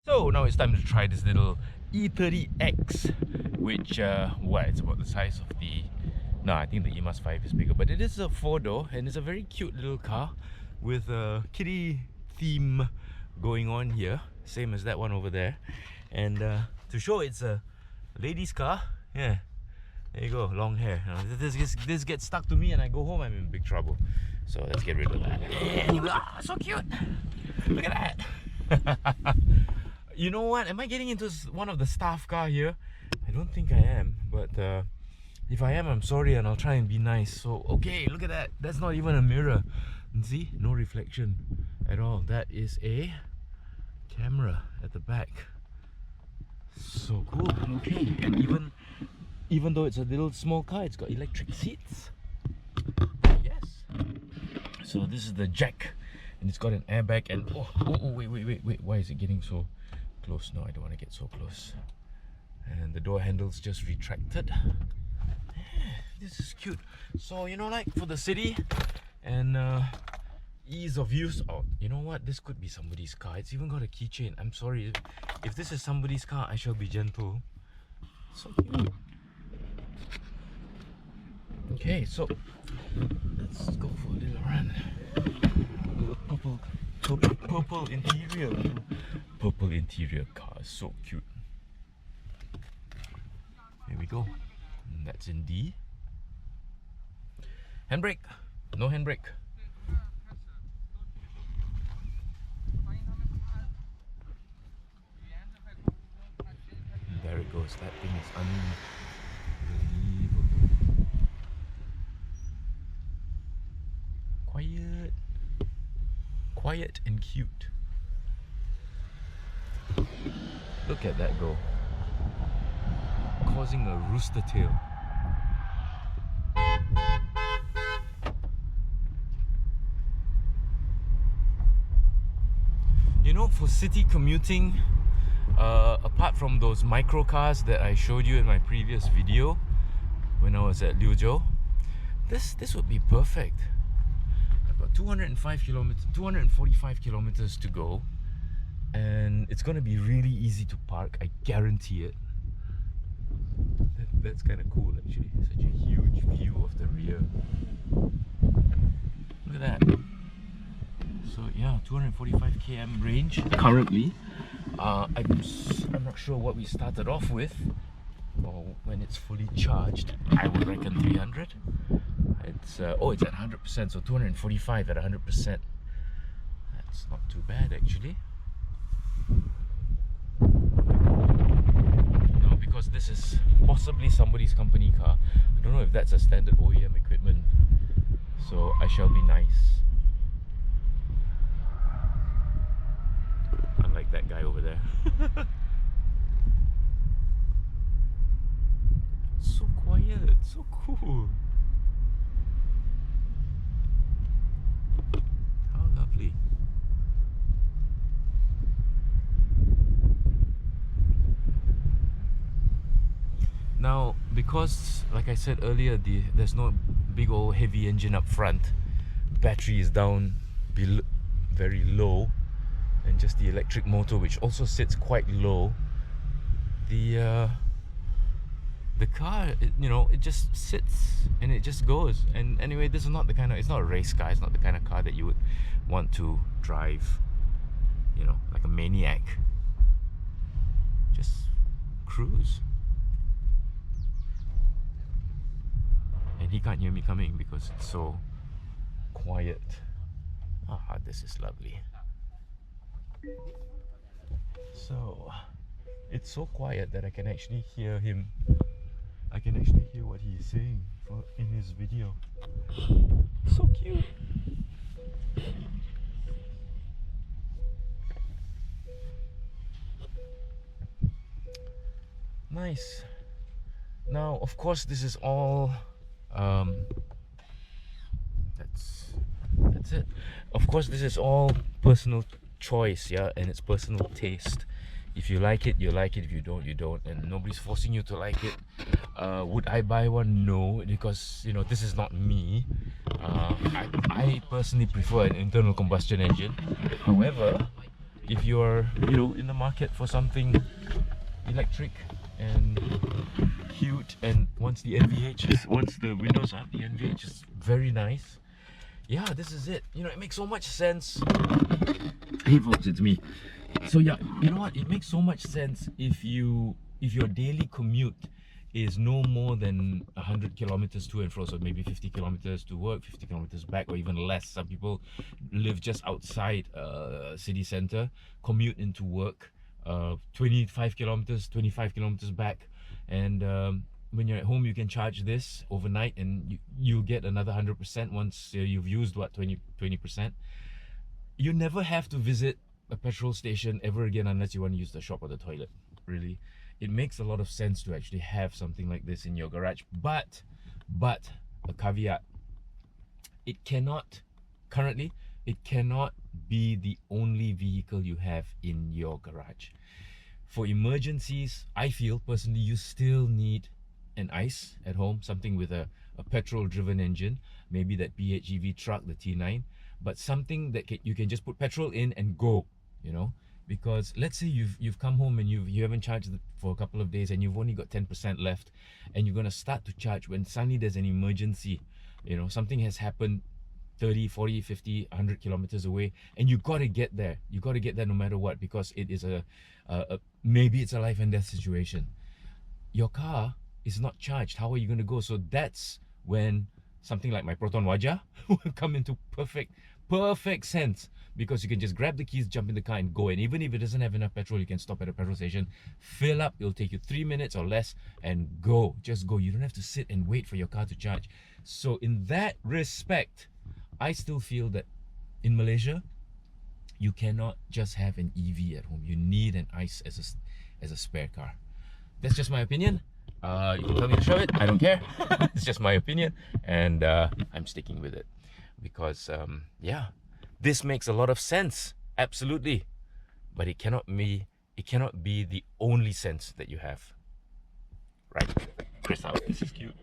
So now it's time to try this little E30X, which, it's about the size of the... No, I think the E-Mas 5 is bigger, but it is a 4-door and it's a very cute little car with a kitty theme going on here, same as that one over there. And to show it's a lady's car, yeah, there you go, long hair. Now, this gets stuck to me and I go home, I'm in big trouble. So let's get rid of that. Anyway, so cute! Look at that! You know what? Am I getting into one of the staff car here? I don't think I am, but if I am, I'm sorry and I'll try and be nice. So, okay, look at that. That's not even a mirror. And see? No reflection at all. That is a camera at the back. So cool. Okay, and even though it's a little small car, it's got electric seats. Yes. So this is the JAC, and it's got an airbag and wait, why is it getting so close? No, I don't want to get so close. And the door handles just retracted. This is cute. So, you know, like for the city and ease of use. Oh, you know what? This could be somebody's car. It's even got a keychain. I'm sorry. If this is somebody's car, I shall be gentle. So cute. Okay, so let's go for a little run. Purple interior. Purple interior car. So cute. Here we go. And that's in D. Handbrake. No handbrake. And there it goes. That thing is unbelievable. Quiet and cute. Look at that go. Causing a rooster tail. You know, for city commuting, apart from those micro cars that I showed you in my previous video when I was at Liuzhou, this would be perfect. I've got 245 kilometers to go, and it's gonna be really easy to park, I guarantee it. That's kind of cool actually, such a huge view of the rear. Look at that. So yeah, 245 km range currently. I'm not sure what we started off with, or when it's fully charged. I would reckon 300. It's at 100%, so 245 at 100%. That's not too bad actually. Because this is possibly somebody's company car. I don't know if that's a standard OEM equipment, so I shall be nice. Unlike that guy over there. So quiet, so cool. How lovely. Now, because, like I said earlier, there's no big old heavy engine up front, battery is down very low, and just the electric motor, which also sits quite low, the car, it just sits and it just goes. And anyway, this is not the kind of, it's not a race car, it's not the kind of car that you would want to drive, like a maniac. Just cruise. And he can't hear me coming because it's so quiet. Ah, this is lovely. So, it's so quiet that I can actually hear him. I can actually hear what he's saying in his video. So cute. Nice. Now, of course, this is all that's it. Of course, this is all personal choice, yeah, and it's personal taste. If you like it, you like it. If you don't, you don't, and nobody's forcing you to like it. Would I buy one? No, because this is not me. I personally prefer an internal combustion engine. However, if you're, you know, in the market for something electric and cute, and once the windows have the NVH is very nice. Yeah, this is it. You know, it makes so much sense. Hey folks, it's me. So yeah, you know what? It makes so much sense if your daily commute is no more than 100 kilometers to and fro, so maybe 50 kilometers to work, 50 kilometers back, or even less. Some people live just outside city center, commute into work, 25 kilometers, 25 kilometers back, and when you're at home, you can charge this overnight, and you get another 100% once you've used what 20%. You never have to visit a petrol station ever again unless you want to use the shop or the toilet. Really, it makes a lot of sense to actually have something like this in your garage. But a caveat: it cannot be the only vehicle you have in your garage. For emergencies, I feel personally you still need an ICE at home, something with a petrol driven engine, maybe that PHEV truck, the T9, but something that you can just put petrol in and go, you know. Because let's say you've come home and you haven't charged for a couple of days and you've only got 10% left, and you're going to start to charge when suddenly there's an emergency, you know, something has happened 30, 40, 50, 100 kilometers away, and you got to get there. You got to get there no matter what, because it is maybe it's a life and death situation. Your car is not charged. How are you going to go? So that's when something like my Proton Wajah will come into perfect sense, because you can just grab the keys, jump in the car and go. And even if it doesn't have enough petrol, you can stop at a petrol station, fill up. It'll take you 3 minutes or less and go. Just go. You don't have to sit and wait for your car to charge. So in that respect, I still feel that in Malaysia, you cannot just have an EV at home. You need an ICE as a spare car. That's just my opinion. You can tell me to shove it, I don't care. It's just my opinion, and I'm sticking with it because yeah, this makes a lot of sense, absolutely, but it cannot be the only sense that you have. Right, Chris out. This is cute.